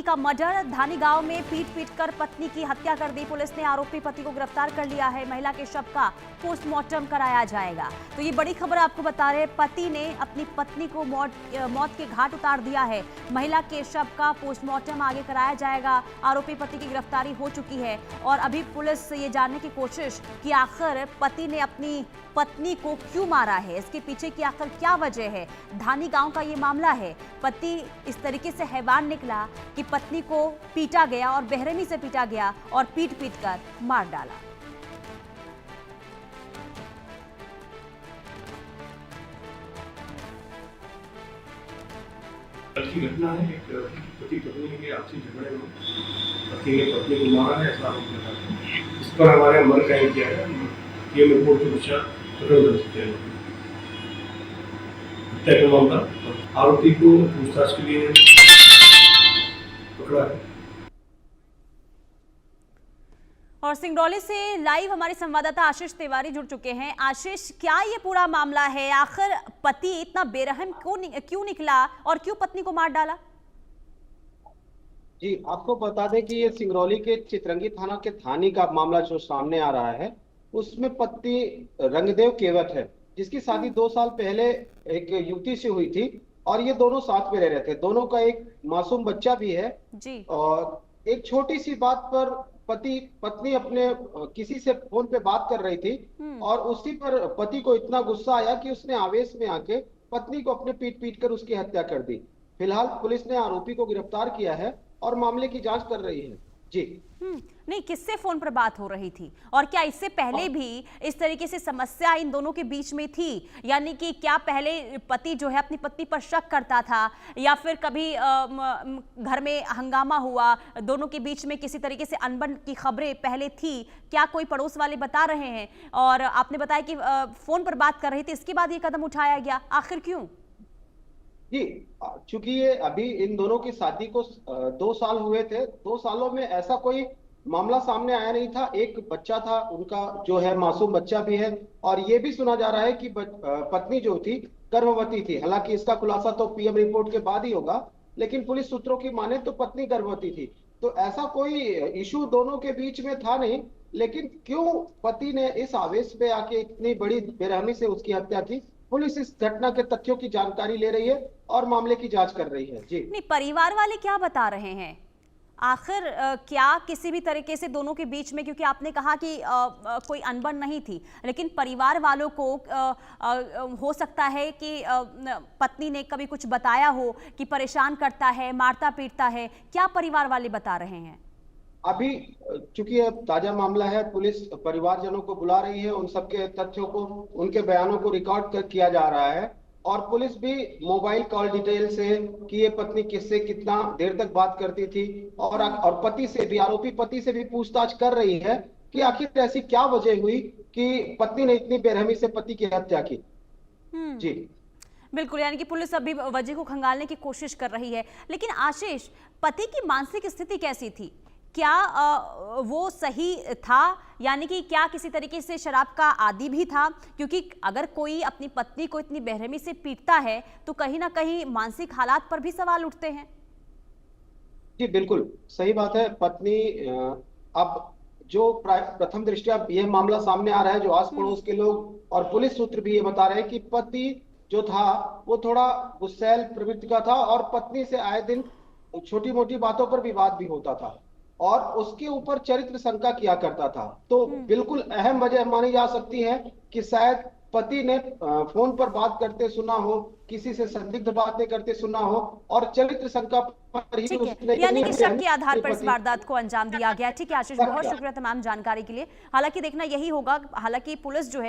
का मर्डर, धानी गांव में पीट पीट कर पत्नी की हत्या कर दी पुलिस ने। आरोपी पति को गिरफ्तार कर लिया है। महिला के शव का पोस्टमार्टम कराया जाएगा। तो ये बड़ी खबर आपको बता रहे हैं, पति ने अपनी पत्नी को मौत के घाट उतार दिया है। महिला के शव का पोस्टमार्टम आगे कराया जाएगा। आरोपी पति की गिरफ्तारी हो चुकी है और अभी पुलिस ये जानने की कोशिश कि आखिर पति ने अपनी पत्नी को क्यों मारा है, इसके पीछे की आखिर क्या वजह है। धानी गांव का ये मामला है। पति इस तरीके से हैवान निकला कि पत्नी को पीटा गया और बेरहमी से पीटा गया और पीट पीट कर मार डाला। कल की घटना है। एक पति पत्नी के आपसी झगड़े में पति ने पत्नी को मारा है, ऐसा आरोप लगा है। इस पर हमारे अमल कायम किया है। ये रिपोर्ट के पश्चात प्रकरण दर्ज किया है। हत्या का मामला, आरोपी को पूछताछ के लिए पकड़ा है। और सिंगरौली से लाइव हमारे संवाददाता आशीष तिवारी जुड़ चुके हैं। आशीष, क्या ये पूरा मामला है? आखिर पति इतना बेरहम क्यों निकला और क्यों पत्नी को मार डाला? जी, आपको बता दें कि ये सिंगरौली के चितरंगी थाना के थानी का मामला जो सामने आ रहा है, उसमें पति रंगदेव केवट है, जिसकी शादी 2 साल पहले एक युवती से हुई थी और ये दोनों साथ में रह रहे थे। दोनों का एक मासूम बच्चा भी है जी। और एक छोटी सी बात पर पत्नी अपने किसी से फोन पे बात कर रही थी और उसी पर पति को इतना गुस्सा आया कि उसने आवेश में आके पत्नी को अपने पीट पीट कर उसकी हत्या कर दी। फिलहाल पुलिस ने आरोपी को गिरफ्तार किया है और मामले की जांच कर रही है। जी। नहीं, किससे फोन पर बात हो रही थी और क्या इससे पहले भी इस तरीके से समस्या इन दोनों के बीच में थी? यानी कि क्या पहले पति जो है अपनी पत्नी पर शक करता था या फिर कभी घर में हंगामा हुआ, दोनों के बीच में किसी तरीके से अनबन की खबरें पहले थी? क्या कोई पड़ोस वाले बता रहे हैं? और आपने बताया कि फोन पर बात कर रही थी, इसके बाद ये कदम उठाया गया, आखिर क्यों? जी, चूंकि ये अभी इन दोनों की शादी को 2 साल हुए थे। 2 सालों में ऐसा कोई मामला सामने आया नहीं था। एक बच्चा था उनका, जो है मासूम बच्चा भी है और ये भी सुना जा रहा है कि पत्नी जो थी गर्भवती थी। हालांकि इसका खुलासा तो पीएम रिपोर्ट के बाद ही होगा, लेकिन पुलिस सूत्रों की माने तो पत्नी गर्भवती थी। तो ऐसा कोई इशू दोनों के बीच में था नहीं, लेकिन क्यों पति ने इस आवेश पे आके इतनी बड़ी बेरहमी से उसकी हत्या की, पुलिस इस घटना के तथ्यों की जानकारी ले रही है और मामले की जांच कर रही है। जी नहीं, परिवार वाले क्या बता रहे हैं आखिर? क्या किसी भी तरीके से दोनों के बीच में, क्योंकि आपने कहा कि कोई अनबन नहीं थी, लेकिन परिवार वालों को हो सकता है कि पत्नी ने कभी कुछ बताया हो कि परेशान करता है, मारता पीटता है, क्या परिवार वाले बता रहे हैं? अभी चूंकि अब ताजा मामला है, पुलिस परिवारजनों को बुला रही है, उन सबके तथ्यों को, उनके बयानों को रिकॉर्ड किया जा रहा है और पुलिस भी मोबाइल कॉल डिटेल से कि ये पत्नी किससे कितना देर तक बात करती थी और पति से भी, आरोपी पति से भी पूछताछ कर रही है कि आखिर ऐसी क्या वजह हुई कि पत्नी ने इतनी बेरहमी से पति की हत्या की। जी बिल्कुल, यानी कि पुलिस अभी वजह को खंगालने की कोशिश कर रही है। लेकिन आशीष, पति की मानसिक स्थिति कैसी थी? क्या वो सही था? यानी कि क्या किसी तरीके से शराब का आदी भी था? क्योंकि अगर कोई अपनी पत्नी को इतनी बेरहमी से पीटता है तो कहीं ना कहीं मानसिक हालात पर भी सवाल उठते हैं। जी बिल्कुल सही बात है। पत्नी अब जो प्रथम दृष्टया यह मामला सामने आ रहा है, जो आस पड़ोस के लोग और पुलिस सूत्र भी ये बता रहे हैं कि पति जो था वो थोड़ा गुस्सैल प्रवृत्ति का था और पत्नी से आए दिन छोटी मोटी बातों पर विवाद भी होता था और उसके ऊपर चरित्र शंका किया करता था। तो बिल्कुल अहम वजह मानी जा सकती है कि शायद पति ने फोन पर बात करते सुना हो, किसी से संदिग्ध बातें करते सुना हो और चरित्र शंका पर ही उसने, यानी कि शक के आधार पर इस वारदात को अंजाम दिया गया। ठीक है आशीष, बहुत शुक्रिया तमाम जानकारी के लिए। हालांकि देखना यही होगा, हालांकि पुलिस जो है